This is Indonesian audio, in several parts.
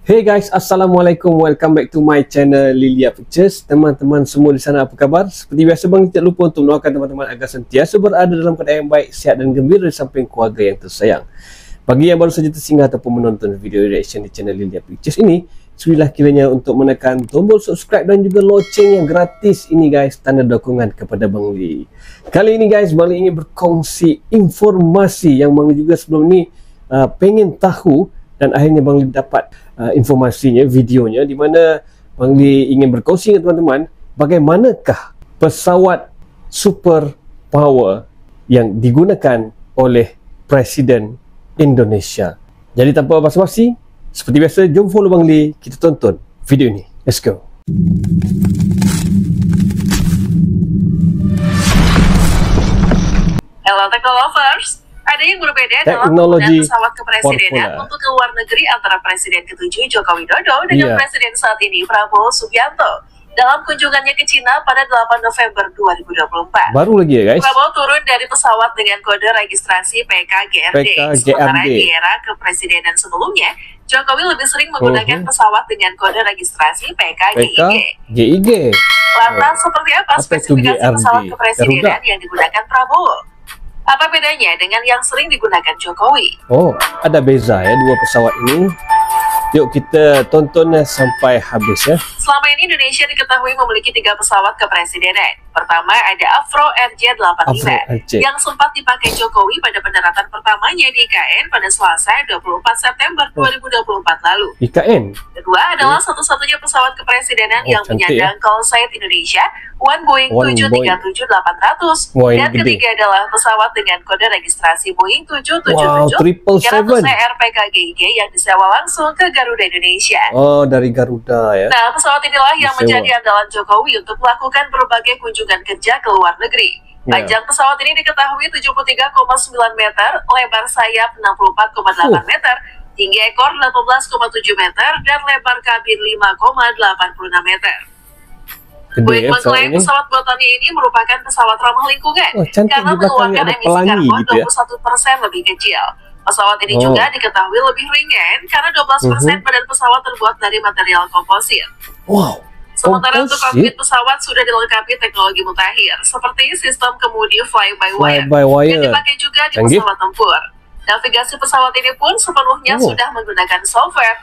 Hey guys, Assalamualaikum. Welcome back to my channel Lilia Pictures. Teman-teman semua di sana, apa kabar? Seperti biasa bang, tidak lupa untuk mendoakan teman-teman agar sentiasa berada dalam keadaan yang baik, sihat dan gembira di samping keluarga yang tersayang. Bagi yang baru saja tersinggah ataupun menonton video reaction di channel Lilia Pictures ini, sudilah kiranya untuk menekan tombol subscribe dan juga loceng yang gratis ini guys, tanda dukungan kepada Bang Li. Kali ini guys, Bang Li ingin berkongsi informasi yang Bang Li juga sebelum ni pengen tahu, dan akhirnya Bang Li dapat informasinya, videonya, di mana Bang Li ingin berkongsi dengan teman-teman bagaimanakah pesawat super power yang digunakan oleh Presiden Indonesia. Jadi tanpa basa-basi, seperti biasa, jom follow Bang Li, kita tonton video ini. Let's go. Hello Technolovers, ada yang berbeda dalam penggunaan pesawat kepresidenan untuk ke luar negeri antara Presiden ke-7 Joko Widodo dengan Presiden saat ini Prabowo Subianto dalam kunjungannya ke Cina pada 8 November 2024. Baru lagi ya guys. Prabowo turun dari pesawat dengan kode registrasi PKGRD. Sementara di era kepresidenan sebelumnya, Jokowi lebih sering menggunakan pesawat dengan kode registrasi PKGIG. Lantas seperti apa spesifikasi pesawat kepresidenan yang digunakan Prabowo? Apa bedanya dengan yang sering digunakan Jokowi? Oh, ada beza ya dua pesawat ini. Yuk kita tonton sampai habis ya. Selama ini Indonesia diketahui memiliki 3 pesawat kepresidenan. Pertama ada Avro RJ85 yang sempat dipakai Jokowi pada pendaratan pertamanya di IKN pada Selasa 24 September 2024 lalu. IKN? Kedua adalah satu-satunya pesawat kepresidenan yang menyandang call sign Indonesia, One Boeing 737-800. Dan ketiga adalah pesawat dengan kode registrasi Boeing 777 PKGIG yang disewa langsung ke Garuda Indonesia. Oh, dari Garuda ya. Nah, pesawat inilah yang menjadi andalan Jokowi untuk melakukan berbagai kunjungan kerja ke luar negeri. Panjang pesawat ini diketahui 73,9 meter, lebar sayap 64,8 meter, tinggi ekor 18,7 meter, dan lebar kabin 5,86 meter. Boeing mengklaim pesawat buatannya ini merupakan pesawat ramah lingkungan karena mengeluarkan emisi karbon 21% lebih kecil. Pesawat ini juga diketahui lebih ringan karena 12% badan pesawat terbuat dari material komposit. Sementara untuk kokpit pesawat sudah dilengkapi teknologi mutakhir seperti sistem kemudi fly-by-wire yang dipakai juga di pesawat tempur. Navigasi pesawat ini pun sepenuhnya sudah menggunakan software.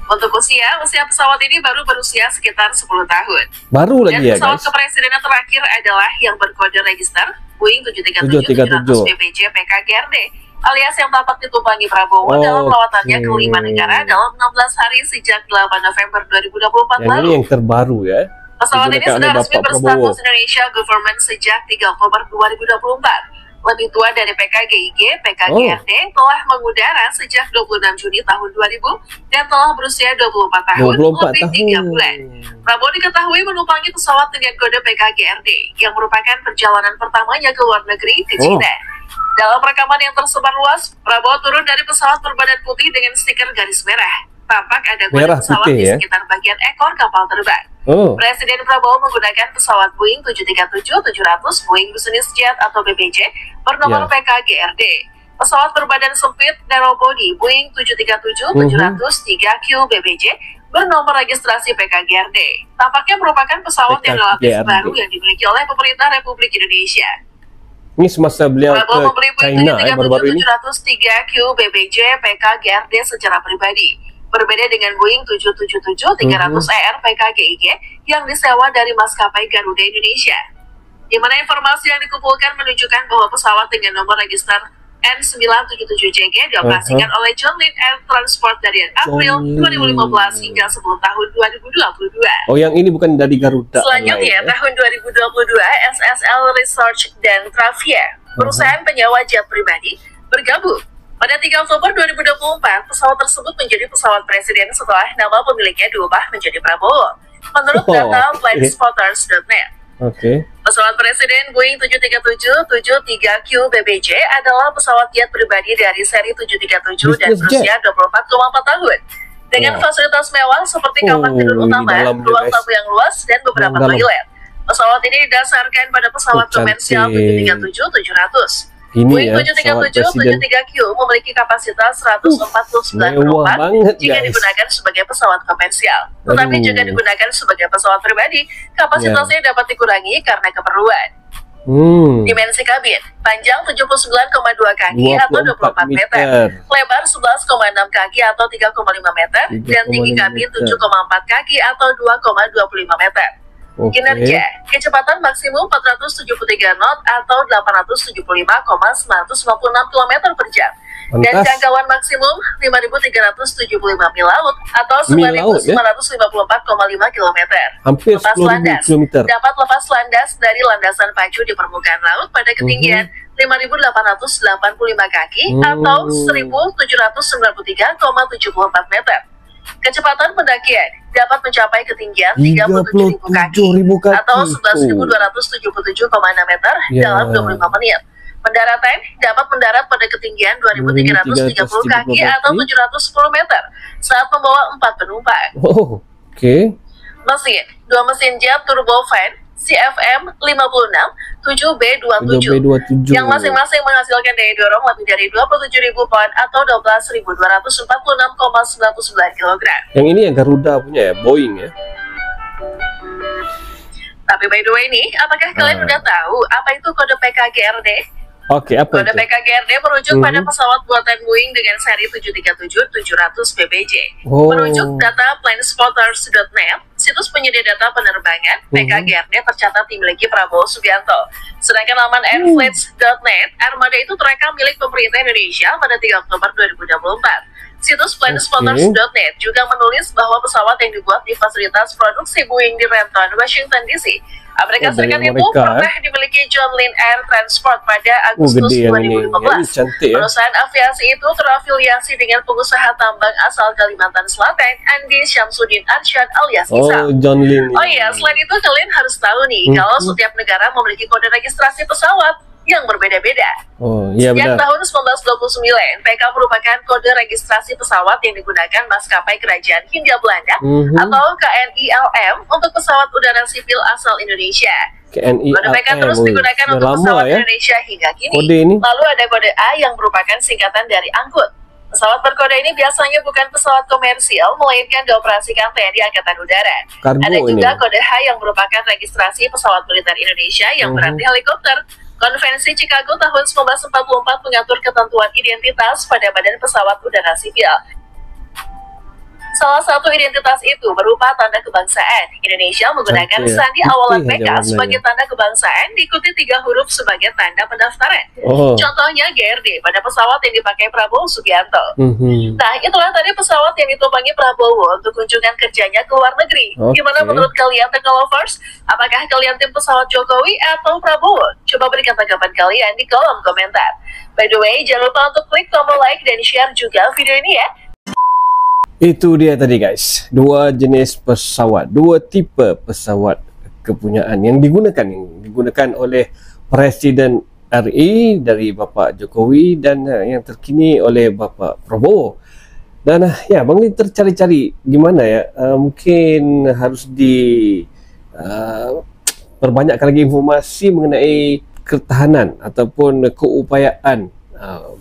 Untuk usia pesawat ini baru berusia sekitar 10 tahun. Baru lagi ya guys. Pesawat kepresidenan terakhir adalah yang berkode register Boeing 737-700 BBJ PKGRD, alias yang tampak ditumpangi Prabowo dalam lawatannya ke 5 negara dalam 16 hari sejak 8 November 2024 lalu. Ini yang terbaru ya. Pesawat ini sudah resmi berstatus Indonesia Government sejak 3 Oktober 2024. Lebih tua dari PKGIG, PKGRD telah mengudara sejak 26 Juni tahun 2000 dan telah berusia 24 tahun lebih 3 bulan. Prabowo diketahui menumpangi pesawat dengan kode PKGRD yang merupakan perjalanan pertamanya ke luar negeri ke China. Dalam rekaman yang tersebar luas, Prabowo turun dari pesawat berbadan putih dengan stiker garis merah. Tampak ada kode pesawat di sekitar bagian ekor kapal terbang. Presiden Prabowo menggunakan pesawat Boeing 737-700 Boeing Business Jet atau BBJ bernomor PKGRD. Pesawat berbadan sempit narrow body Boeing 737-700 3Q BBJ bernomor registrasi PKGRD. Tampaknya merupakan pesawat yang relatif baru yang dimiliki oleh pemerintah Republik Indonesia. Ini semasa beliau Prabowo membeli ke China baru-baru ini. 737-3Q BBJ PKGRD secara pribadi. Berbeda dengan Boeing 777-300ER PKGIG yang disewa dari maskapai Garuda Indonesia. Di mana informasi yang dikumpulkan menunjukkan bahwa pesawat dengan nomor register N977JG dioperasikan oleh John Lynn Air Transport dari April 2015 hingga 10 tahun 2022. Oh, yang ini bukan dari Garuda. Selanjutnya, tahun 2022, SSL Research dan Travia, perusahaan penyewa jet pribadi, bergabung. Pada 3 Oktober 2024, pesawat tersebut menjadi pesawat presiden setelah nama pemiliknya diubah menjadi Prabowo, menurut data flightspotters.net. Pesawat presiden Boeing 737-73Q BBJ adalah pesawat jet pribadi dari seri 737 dan berusia 24,4 tahun. Dengan fasilitas mewah seperti kamar tidur utama, ruang tamu yang luas, dan beberapa toilet. Pesawat ini didasarkan pada pesawat komersial 737-700. Ini Boeing ya, pesawat 737 presiden. 73Q memiliki kapasitas 149 mewah penumpang banget, jika guys. digunakan sebagai pesawat komersial. Tetapi Aduh. jika digunakan sebagai pesawat pribadi, kapasitasnya dapat dikurangi karena keperluan. Dimensi kabin, panjang 79,2 kaki atau 24 meter, lebar 11,6 kaki atau 3,5 meter, dan tinggi 3,5 kabin meter. 7,4 kaki atau 2,25 meter. Oke. Kinerja, kecepatan maksimum 473 knot atau 875,956 km per jam. Dan Pantas. jangkauan maksimum 5.375 mil laut atau Mil laut, ya? 9.954,5 km. Hampir Lepas 10.000 landas, kilometer. dapat lepas landas dari landasan pacu di permukaan laut pada ketinggian 5.885 kaki atau 1.793,74 meter. Kecepatan pendakian dapat mencapai ketinggian 37.000 kaki 37.000 kaki atau 11.277,6 meter dalam 25 menit. Pendaratan dapat mendarat pada ketinggian 2.330 kaki atau 710 meter saat membawa 4 penumpang. Oh, oke. Mesin, 2 mesin jet turbofan CFM 56 7B27 7B27. yang masing-masing menghasilkan daya dorong lebih dari 27.000 pound atau 12.246,99 kg. Yang ini yang Garuda punya ya, Boeing ya. Tapi by the way nih, apakah kalian udah tahu apa itu kode PKGRD? Oke, apa Kode itu? PKGRD merujuk pada pesawat buatan Boeing dengan seri 737-700 BBJ. Oh. Merujuk data planespotters.net, situs penyedia data penerbangan, PKGRD tercatat dimiliki Prabowo Subianto. Sedangkan laman airfleets.net, armada itu terekam milik pemerintah Indonesia pada 3 Oktober 2024. Situs planespotters.net juga menulis bahwa pesawat yang dibuat di fasilitas produksi Boeing di Renton, Washington DC, Amerika Serikat itu pernah dimiliki John Lynn Air Transport pada Agustus 2015. Perusahaan aviasi itu terafiliasi dengan pengusaha tambang asal Kalimantan Selatan, Andi Syamsuddin Arsyad alias Isal. John Lynn. Oh iya, selain itu kalian harus tahu nih, kalau setiap negara memiliki kode registrasi pesawat yang berbeda-beda. Oh, iya Sejak benar. tahun 1929, PK merupakan kode registrasi pesawat yang digunakan maskapai Kerajaan Hindia Belanda atau KNILM untuk pesawat udara sipil asal Indonesia. KNILM. Kode PK terus digunakan untuk pesawat Indonesia hingga kini. Kode ini. Lalu ada kode A yang merupakan singkatan dari angkut. Pesawat berkode ini biasanya bukan pesawat komersial, melainkan dioperasikan TNI Angkatan Udara. Kargo Ada juga ini. kode H yang merupakan registrasi pesawat militer Indonesia yang berarti helikopter. Konvensi Chicago tahun 1944 mengatur ketentuan identitas pada badan pesawat udara sipil. Salah satu identitas itu berupa tanda kebangsaan. Indonesia menggunakan Cantik ya. sandi awalan Putih PK aja warnanya. sebagai tanda kebangsaan diikuti 3 huruf sebagai tanda pendaftaran. Oh. Contohnya GRD pada pesawat yang dipakai Prabowo Subianto. Mhm. Nah, itulah tadi pesawat yang ditumpangi Prabowo untuk kunjungan kerjanya ke luar negeri. Oke. Gimana menurut kalian, The Lovers? Apakah kalian tim pesawat Jokowi atau Prabowo? Coba berikan tanggapan kalian di kolom komentar. By the way, jangan lupa untuk klik tombol like dan share juga video ini ya. Itu dia tadi guys, dua jenis pesawat, dua tipe pesawat kepunyaan yang digunakan oleh Presiden RI dari Bapak Jokowi dan yang terkini oleh Bapak Prabowo. Dan ya, Bang Li tercari-cari gimana ya, mungkin harus perbanyakkan lagi informasi mengenai ketahanan ataupun keupayaan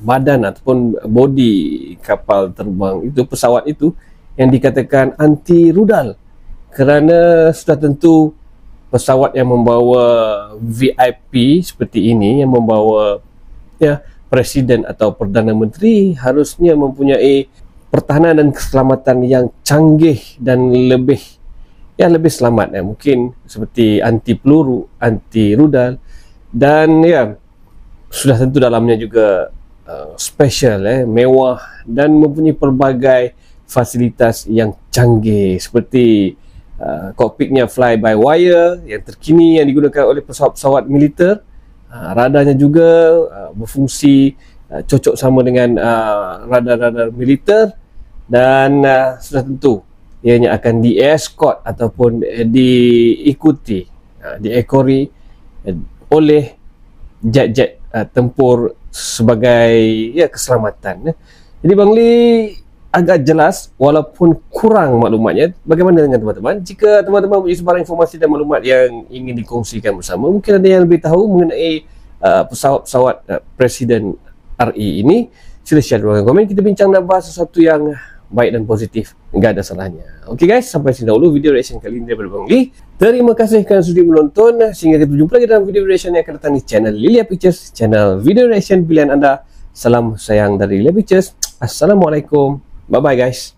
badan ataupun bodi kapal terbang itu, pesawat itu yang dikatakan anti rudal, kerana sudah tentu pesawat yang membawa VIP seperti ini, yang membawa ya presiden atau perdana menteri, harusnya mempunyai pertahanan dan keselamatan yang canggih dan lebih selamat ya, mungkin seperti anti peluru, anti rudal, dan ya sudah tentu dalamnya juga special, mewah dan mempunyai pelbagai fasilitas yang canggih seperti kokpitnya fly by wire yang terkini yang digunakan oleh pesawat-pesawat militer. Radarnya juga berfungsi cocok sama dengan radar-radar militer, dan sudah tentu ianya akan di-escort ataupun diekori oleh jet-jet tempur sebagai keselamatan. Jadi Bang Li agak jelas walaupun kurang maklumatnya. Bagaimana dengan teman-teman? Jika teman-teman mempunyai sebarang informasi dan maklumat yang ingin dikongsikan bersama, mungkin ada yang lebih tahu mengenai pesawat-pesawat Presiden RI ini, sila share di ruangan komen. Kita bincang dan bahas sesuatu yang baik dan positif, enggak ada salahnya. Okey guys, sampai sini dahulu video reaction kali ini daripada Bang Lee. Terima kasih kerana sudi menonton. Sehingga kita berjumpa lagi dalam video reaction yang akan datang di channel Lilia Pictures, channel video reaction pilihan anda. Salam sayang dari Lilia Pictures. Assalamualaikum. Bye bye guys.